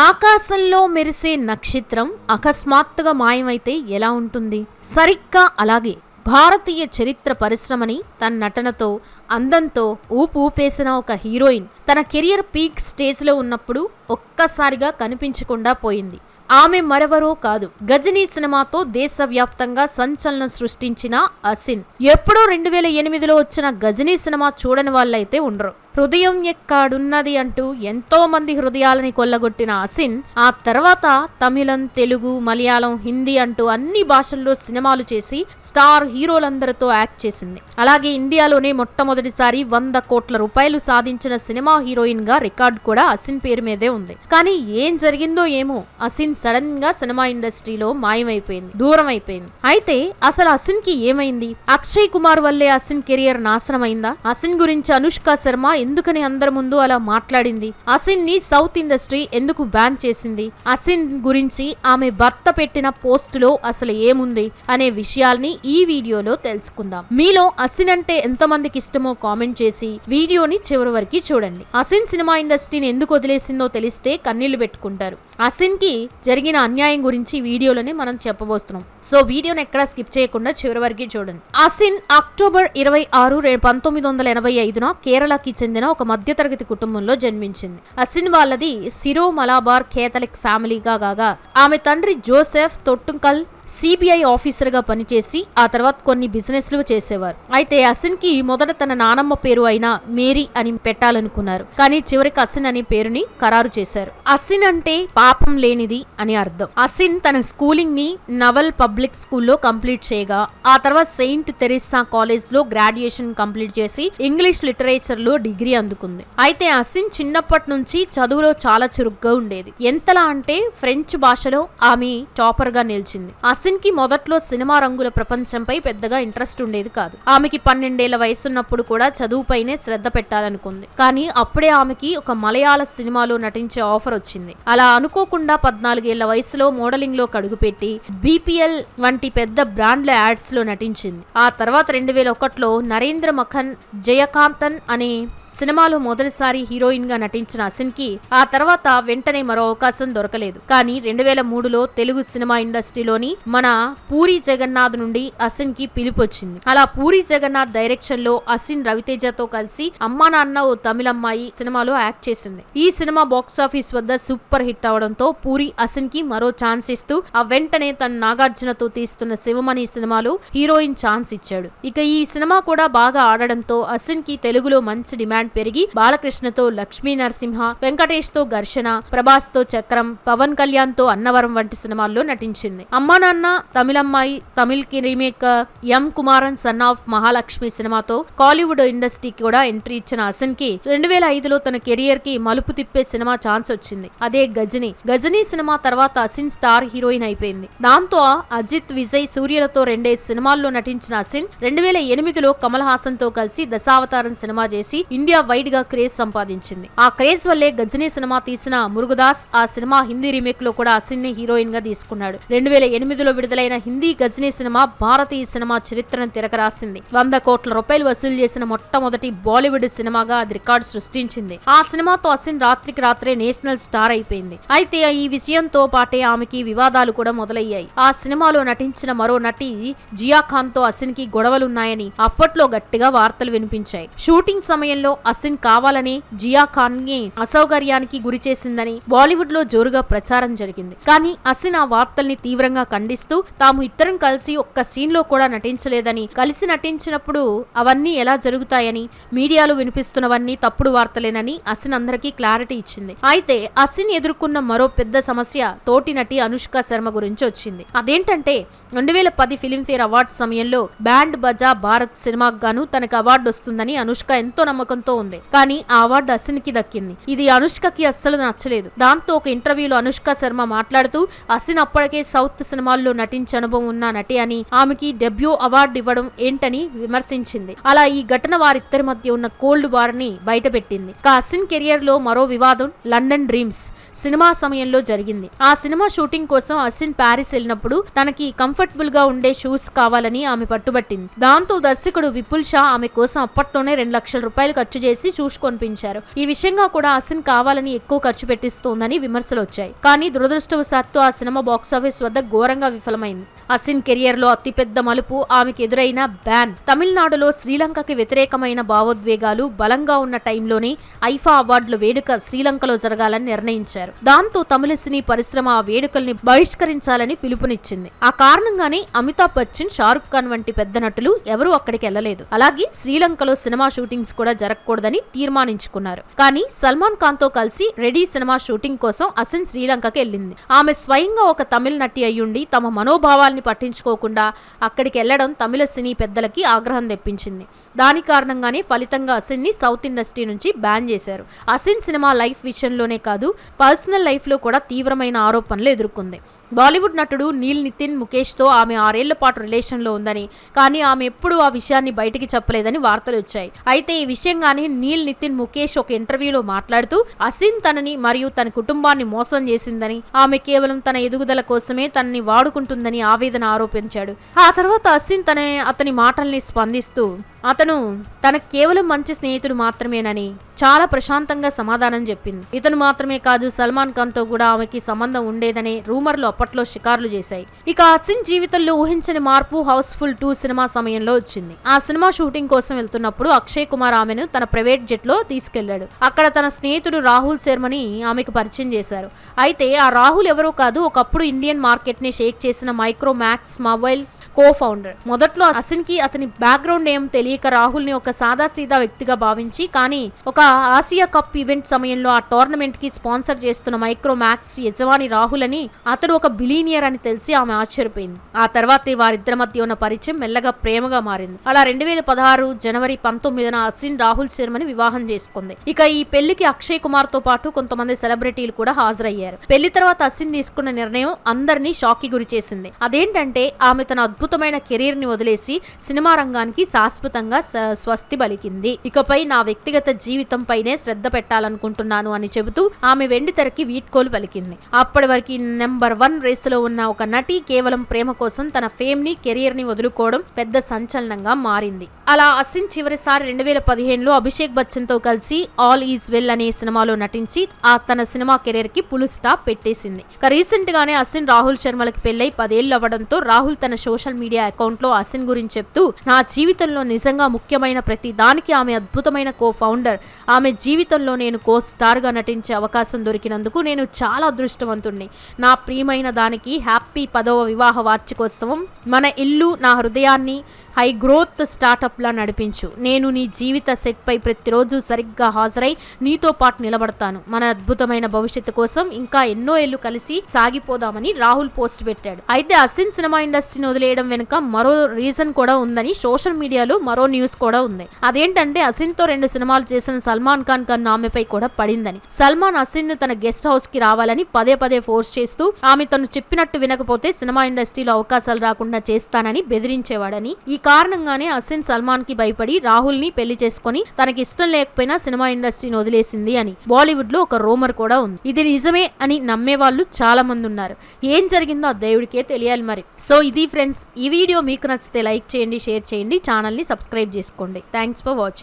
ఆకాశంలో మెరిసే నక్షత్రం అకస్మాత్తుగా మాయమైతే ఎలా ఉంటుంది? సరిగ్గా అలాగే భారతీయ చరిత్ర పరిశ్రమని తన నటనతో, అందంతో ఊపేసిన ఒక హీరోయిన్ తన కెరియర్ పీక్ స్టేజ్లో ఉన్నప్పుడు ఒక్కసారిగా కనిపించకుండా పోయింది. ఆమె మరెవరో కాదు, గజనీ సినిమాతో దేశవ్యాప్తంగా సంచలనం సృష్టించిన అసిన్. ఎప్పుడో 2008లో వచ్చిన గజనీ సినిమా చూడని వాళ్ళైతే ఉండరు. హృదయం ఎక్కడున్నది అంటూ ఎంతో మంది హృదయాలని కొల్లగొట్టిన అసిన్ ఆ తర్వాత తమిళం, తెలుగు, మలయాళం, హిందీ అంటూ అన్ని భాషల్లో సినిమాలు చేసి స్టార్ హీరోలందరితో యాక్ట్ చేసింది. అలాగే ఇండియాలోనే మొట్టమొదటిసారి 100 కోట్ల రూపాయలు సాధించిన సినిమా హీరోయిన్ గా రికార్డు కూడా అసిన్ పేరు మీదే ఉంది. కానీ ఏం జరిగిందో ఏమో, అసిన్ సడన్ గా సినిమా ఇండస్ట్రీలో మాయమైపోయింది, దూరం అయిపోయింది. అయితే అసలు అసిన్ కి ఏమైంది? అక్షయ్ కుమార్ వల్లే అసిన్ కెరియర్ నాశనమైందా? అసిన్ గురించి అనుష్క శర్మ ఎందుకని అందరి ముందు అలా మాట్లాడింది? అసిన్ ని సౌత్ ఇండస్ట్రీ ఎందుకు బ్యాన్ చేసింది? అసిన్ గురించి ఆమె భర్త పెట్టిన పోస్టులో అసలు ఏముంది అనే విషయాల్ని ఈ వీడియోలో తెలుసుకుందాం. మీలో అసిన్ అంటే ఎంతమందికి ఇష్టమో కామెంట్ చేసి వీడియోని చివరి వరకు చూడండి. అసిన్ సినిమా ఇండస్ట్రీని ఎందుకు వదిలేసిందో తెలిస్తే కన్నీళ్లు పెట్టుకుంటారు. అసిన్ కి జరిగిన అన్యాయం గురించి వీడియోలోనే మనం చెప్పబోస్తున్నాం. సో వీడియోని ఎక్కడా స్కిప్ చేయకుండా చివరి వరకు చూడండి. అసిన్ అక్టోబర్ 26, 1985 కేరళకి చెందిన ఒక మధ్యతరగతి కుటుంబంలో జన్మించింది. అసిన్ వాళ్ళది సిరో మలబార్ కేథలిక్ ఫ్యామిలీగా కాగా ఆమె తండ్రి జోసెఫ్ తొట్టుకల్ సిబిఐ ఆఫీసర్ గా పనిచేసి ఆ తర్వాత కొన్ని బిజినెస్లు చేసేవారు. అయితే అసిన్ కి మొదట తన నానమ్మ పేరు అయిన మేరీ అని పెట్టాలనుకున్నారు, కానీ చివరికి అసిన్ అనే పేరుని ఖరారు చేశారు. అసిన్ అంటే పాపం లేనిది అని అర్థం. అసిన్ తన స్కూలింగ్ ని నవల్ పబ్లిక్ స్కూల్లో కంప్లీట్ చేయగా ఆ తర్వాత సెయింట్ తెరెసా కాలేజ్ లో గ్రాడ్యుయేషన్ కంప్లీట్ చేసి ఇంగ్లీష్ లిటరేచర్ లో డిగ్రీ అందుకుంది. అయితే అసిన్ చిన్నప్పటి నుంచి చదువులో చాలా చురుగ్గా ఉండేది. ఎంతలా అంటే ఫ్రెంచ్ భాషలో ఆమె టాపర్ గా నిలిచింది. అసిన్ కి మొదట్లో సినిమా రంగుల ప్రపంచంపై పెద్దగా ఇంట్రెస్ట్ ఉండేది కాదు. ఆమెకి 12 ఏళ్ల వయసున్నప్పుడు కూడా చదువుపైనే శ్రద్ధ పెట్టాలనుకుంది. కానీ అప్పుడే ఆమెకి ఒక మలయాళ సినిమాలో నటించే ఆఫర్ వచ్చింది. అలా అనుకోకుండా 14 ఏళ్ల వయసులో మోడలింగ్ లో కడుగుపెట్టి బీపీఎల్ వంటి పెద్ద బ్రాండ్ల యాడ్స్ లో నటించింది. ఆ తర్వాత 2001లో నరేంద్ర మఖన్ జయకాంతన్ అనే సినిమాలో మొదటిసారి హీరోయిన్ గా నటించిన అసిన్ కి ఆ తర్వాత వెంటనే మరో అవకాశం దొరకలేదు. కానీ 2003లో తెలుగు సినిమా ఇండస్ట్రీలోని మన పూరి జగన్నాథ్ నుండి అసిన్ కి పిలుపొచ్చింది. అలా పూరి జగన్నాథ్ డైరెక్షన్ లో అసిన్ రవితేజతో కలిసి అమ్మా నాన్న ఓ తమిళమ్మాయి సినిమాలో యాక్ట్ చేసింది. ఈ సినిమా బాక్సాఫీస్ వద్ద సూపర్ హిట్ అవడంతో పూరి అసిన్ కి మరో ఛాన్స్ ఇస్తూ ఆ వెంటనే తన నాగార్జునతో తీస్తున్న శివమణి సినిమాలో హీరోయిన్ ఛాన్స్ ఇచ్చాడు. ఇక ఈ సినిమా కూడా బాగా ఆడడంతో అసిన్ కి తెలుగులో మంచి డిమాండ్ పెరిగి బాలకృష్ణతో లక్ష్మీ నరసింహ, వెంకటేష్ తో ఘర్షణ, ప్రభాస్ తో చక్రం, పవన్ కళ్యాణ్ తో అన్నవరం వంటి సినిమాల్లో నటించింది. అమ్మా నాన్న, తమిళమ్మాయి, తమిళ్ కి remake M Kumaran son of Mahalakshmi సినిమాతో కాలీవుడ్ ఇండస్ట్రీకి కూడా ఎంట్రీ ఇచ్చిన అసిన్ కి 2005లో తన కెరియర్ కి మలుపు తిప్పే సినిమా ఛాన్స్ వచ్చింది. అదే గజనీ. గజనీ సినిమా తర్వాత అసిన్ స్టార్ హీరోయిన్ అయిపోయింది. దాంతో అజిత్, విజయ్, సూర్యలతో 2 సినిమాల్లో నటించిన అసిన్ 2008లో కమల్ హాసన్ తో కలిసి దశావతారం సినిమా చేసి ఇండియా వైడ్ గా క్రేజ్ సంపాదించింది. ఆ క్రేజ్ వల్లే గజనీ సినిమా తీసిన మురుగదాస్ ఆ సినిమా హిందీ రీమేక్ లో కూడా అసిన్ ని హీరోయిన్ గా తీసుకున్నాడు. 2008లో విడుదలైన హిందీ గజనీ సినిమా భారతీయ సినిమా చరిత్రను తిరగరాసింది. 100 కోట్ల రూపాయలు వసూలు చేసిన మొట్టమొదటి బాలీవుడ్ సినిమాగా అది రికార్డు సృష్టించింది. ఆ సినిమాతో అసిన్ రాత్రికి రాత్రే నేషనల్ స్టార్ అయిపోయింది. అయితే ఈ విషయంతో పాటే ఆమెకి వివాదాలు కూడా మొదలయ్యాయి. ఆ సినిమాలో నటించిన మరో నటి జియా ఖాన్ తో అసిన్ కి గొడవలున్నాయని అప్పట్లో గట్టిగా వార్తలు వినిపించాయి. షూటింగ్ సమయంలో అసిన్ కావాలని జియా ఖాన్ ని అసౌకర్యానికి గురి చేసిందని బాలీవుడ్ లో జోరుగా ప్రచారం జరిగింది. కానీ అసిన్ ఆ వార్తల్ని తీవ్రంగా ఖండిస్తూ తాము ఇద్దరం కలిసి ఒక్క సీన్ లో కూడా నటించలేదని, కలిసి నటించినప్పుడు అవన్నీ ఎలా జరుగుతాయని, మీడియాలో వినిపిస్తున్నవన్నీ తప్పుడు వార్తలేనని అసిన్ అందరికీ క్లారిటీ ఇచ్చింది. అయితే అసిన్ ఎదుర్కొన్న మరో పెద్ద సమస్య తోటి నటి అనుష్క శర్మ గురించి వచ్చింది. అదేంటంటే 2010 ఫిలింఫేర్ అవార్డ్స్ సమయంలో బ్యాండ్ బజా భారత్ సినిమాకు గాను తనకు అవార్డు వస్తుందని అనుష్క ఎంతో నమ్మకంతో ఉంది. కానీ ఆ అవార్డు అసిన్ కి దక్కింది. ఇది అనుష్కకి అస్సలు నచ్చలేదు. దాంతో ఒక ఇంటర్వ్యూలో అనుష్క శర్మ మాట్లాడుతూ అసిన్ అప్పటికే సౌత్ సినిమాల్లో నటించే అనుభవం ఉన్న నటి అని, ఆమెకి డెబ్యూ అవార్డు ఇవ్వడం ఏంటని విమర్శించింది. అలా ఈ ఘటన వారిద్దరి మధ్య ఉన్న కోల్డ్ వార్ ని బయటపెట్టింది. అసిన్ కెరియర్ లో మరో వివాదం లండన్ డ్రీమ్స్ సినిమా సమయంలో జరిగింది. ఆ సినిమా షూటింగ్ కోసం అసిన్ ప్యారిస్ వెళ్ళినప్పుడు తనకి కంఫర్టబుల్ గా ఉండే షూస్ కావాలని ఆమె పట్టుబట్టింది. దాంతో దర్శకుడు విపుల్ షా ఆమె కోసం అప్పట్లోనే 2 లక్షల రూపాయలు ఖర్చు చేసి చూసుకొనిపించారు. ఈ విషయంగా కూడా అసిన్ కావాలని ఎక్కువ ఖర్చు పెట్టిస్తోందని విమర్శలు వచ్చాయి. కానీ దురదృష్టవశాత్తు ఆ సినిమా బాక్సాఫీస్ వద్ద ఘోరంగా విఫలమైంది. అసిన్ కెరియర్ లో అతిపెద్ద మలుపు ఆమెకు ఎదురైన బ్యాన్. తమిళనాడులో శ్రీలంకకి వ్యతిరేకమైన భావోద్వేగాలు బలంగా ఉన్న టైంలోనే ఐఫా అవార్డుల వేడుక శ్రీలంకలో జరగాలని నిర్ణయించారు. దాంతో తమిళ సినీ పరిశ్రమ ఆ వేడుకల్ని బహిష్కరించాలని పిలుపునిచ్చింది. ఆ కారణంగానే అమితాబ్ బచ్చన్, షారుఖ్ ఖాన్ వంటి పెద్ద నటులు ఎవరూ అక్కడికి వెళ్లలేదు. అలాగే శ్రీలంకలో సినిమా షూటింగ్స్ కూడా జరగకూడదని తీర్మానించుకున్నారు. కానీ సల్మాన్ ఖాన్ తో కలిసి రెడీ సినిమా షూటింగ్ కోసం అసిన్ శ్రీలంకకి వెళ్ళింది. ఆమె స్వయంగా ఒక తమిళ నటి అయ్యుండి తమ మనోభావాల్ని పట్టించుకోకుండా అక్కడికి వెళ్లడం తమిళ సినీ పెద్దలకి ఆగ్రహం తెప్పించింది. దాని కారణంగానే ఫలితంగా అసిన్ ని సౌత్ ఇండస్ట్రీ నుంచి బ్యాన్ చేశారు. అసిన్ సినిమా లైఫ్ విషయంలోనే కాదు, పర్సనల్ లైఫ్ లో కూడా తీవ్రమైన ఆరోపణలు ఎదుర్కొంది. బాలీవుడ్ నటుడు నీల్ నితిన్ ముఖేష్ తో ఆమె 6 ఏళ్ల పాటు రిలేషన్ లో ఉందని, కానీ ఆమె ఎప్పుడూ ఆ విషయాన్ని బయటికి చెప్పలేదని వార్తలు వచ్చాయి. అయితే ఈ విషయంగానే నీల్ నితిన్ ముఖేష్ ఒక ఇంటర్వ్యూలో మాట్లాడుతూ అసిన్ తనని మరియు తన కుటుంబాన్ని మోసం చేసిందని, ఆమె కేవలం తన ఎదుగుదల కోసమే తనని వాడుకుంటుందని ఆవేదన ఆరోపించాడు. ఆ తర్వాత అసిన్ అతని మాటల్ని స్పందిస్తూ అతను తనకు కేవలం మంచి స్నేహితుడు మాత్రమేనని చాలా ప్రశాంతంగా సమాధానం చెప్పింది. ఇతను మాత్రమే కాదు, సల్మాన్ ఖాన్ తో కూడా ఆమెకి సంబంధం ఉండేదనే రూమర్లు అప్పట్లో షికార్లు చేశాయి. ఇక అసిన్ జీవితంలో ఊహించని మార్పు హౌస్ఫుల్ 2 సినిమా సమయంలో వచ్చింది. ఆ సినిమా షూటింగ్ కోసం వెళ్తున్నప్పుడు అక్షయ్ కుమార్ ఆమెను తన ప్రైవేట్ జెట్ లో తీసుకెళ్లాడు. అక్కడ తన స్నేహితుడు రాహుల్ శర్మని ఆమెకు పరిచయం చేశారు. అయితే ఆ రాహుల్ ఎవరో కాదు, ఒకప్పుడు ఇండియన్ మార్కెట్ ని షేక్ చేసిన మైక్రోమాక్స్ మొబైల్ కో ఫౌండర్. మొదట్లో అసిన్ కి అతని బ్యాక్గ్రౌండ్ ఏం తెలియక రాహుల్ ని ఒక సాదాసీదా వ్యక్తిగా భావించి, కానీ ఒక ఆసియా కప్ ఈవెంట్ సమయంలో ఆ టోర్నమెంట్ కి స్పాన్సర్ చేస్తున్న మైక్రోమాక్స్ యజమాని రాహుల్ అని, అతడు ఒక బిలీనియర్ అని తెలిసి ఆమె ఆశ్చర్యపోయింది. ఆ తర్వాతే వారిద్దరి మధ్య ఉన్న పరిచయం మెల్లగా ప్రేమగా మారింది. అలా 2016 జనవరి 19న అసిన్ రాహుల్ శర్మని వివాహం చేసుకుంది. ఇక ఈ పెళ్లికి అక్షయ్ కుమార్ తో పాటు కొంతమంది సెలబ్రిటీలు కూడా హాజరయ్యారు. పెళ్లి తర్వాత అసిన్ తీసుకున్న నిర్ణయం అందరినీ షాక్ కి గురి చేసింది. అదేంటంటే ఆమె తన అద్భుతమైన కెరీర్ ని వదిలేసి సినిమా రంగానికి శాశ్వతంగా స్వస్తి పలికింది. ఇకపై నా వ్యక్తిగత జీవితం పైనే శ్రద్ధ పెట్టాలనుకుంటున్నాను అని చెబుతూ ఆమె వెండి తెరకి వీడ్కోలు పలికింది. అప్పటి వరకు నెంబర్ 1 రేసులో ఉన్న ఒక నటి కేవలం ప్రేమ కోసం తన ఫేమ్ ని, కెరియర్ ని వదులుకోవడం పెద్ద సంచలనంగా మారింది. అలా అసిన్ చివరిసారి 2015లో అభిషేక్ బచ్చన్ తో కలిసి ఆల్ ఈజ్ వెల్ అనే సినిమాలో నటించి తన సినిమా కెరీర్ కి ఫుల్ స్టాప్ పెట్టేసింది. రీసెంట్ గానే అసిన్ రాహుల్ శర్మలకి పెళ్లై 10 ఏళ్లు అవ్వడంతో రాహుల్ తన సోషల్ మీడియా అకౌంట్ లో అసిన్ గురించి చెప్తూ, నా జీవితంలో నిజంగా ముఖ్యమైన ప్రతి దానికి ఆమె అద్భుతమైన కో ఫౌండర్. ఆమె జీవితంలో నేను కో స్టార్ గా నటించే అవకాశం దొరికినందుకు నేను చాలా అదృష్టవంతుణ్ణి. నా ప్రియమైన దానికి హ్యాపీ 10వ వివాహ వార్షికోత్సవం. మన ఇల్లు నా హృదయాన్ని హై గ్రోత్ స్టార్టప్ లా నడిపించు. నేను నీ జీవిత సెట్ పై ప్రతిరోజు సరిగ్గా హాజరై నీతో పాటు నిలబడతాను. మన అద్భుతమైన భవిష్యత్తు కోసం ఇంకా ఎన్నో ఏళ్లు కలిసి సాగిపోదామని రాహుల్ పోస్ట్ పెట్టాడు. అయితే అసిన్ సినిమా ఇండస్ట్రీని వదిలేయడం వెనుక మరో రీజన్ కూడా ఉందని సోషల్ మీడియాలో మరో న్యూస్ కూడా ఉంది. అదేంటంటే అసిన్ తో 2 సినిమాలు చేసిన సల్మాన్ ఖాన్ కన్ను ఆమెపై కూడా పడిందని. సల్మాన్ అసిన్ ను తన గెస్ట్ హౌస్ కి రావాలని పదే ఫోర్స్ చేస్తూ ఆమె తను చెప్పినట్టు వినకపోతే సినిమా ఇండస్ట్రీలో అవకాశాలు రాకుండా చేస్తానని బెదిరించేవాడని. ఈ కారణంగానే అసిన్ సల్మాన్ కి భయపడి రాహుల్ ని పెళ్లి చేసుకుని తనకి ఇష్టం లేకపోయినా సినిమా ఇండస్ట్రీని వదిలేసింది అని బాలీవుడ్ లో ఒక రూమర్ కూడా ఉంది. ఇది నిజమే అని నమ్మే వాళ్ళు చాలా మంది ఉన్నారు. ఏం జరిగిందో ఆ దేవుడికే తెలియాలి మరి. సో ఇది ఫ్రెండ్స్, ఈ వీడియో మీకు నచ్చితే లైక్ చేయండి, షేర్ చేయండి, ఛానల్ ని సబ్స్క్రైబ్ చేసుకోండి. Thanks for watching.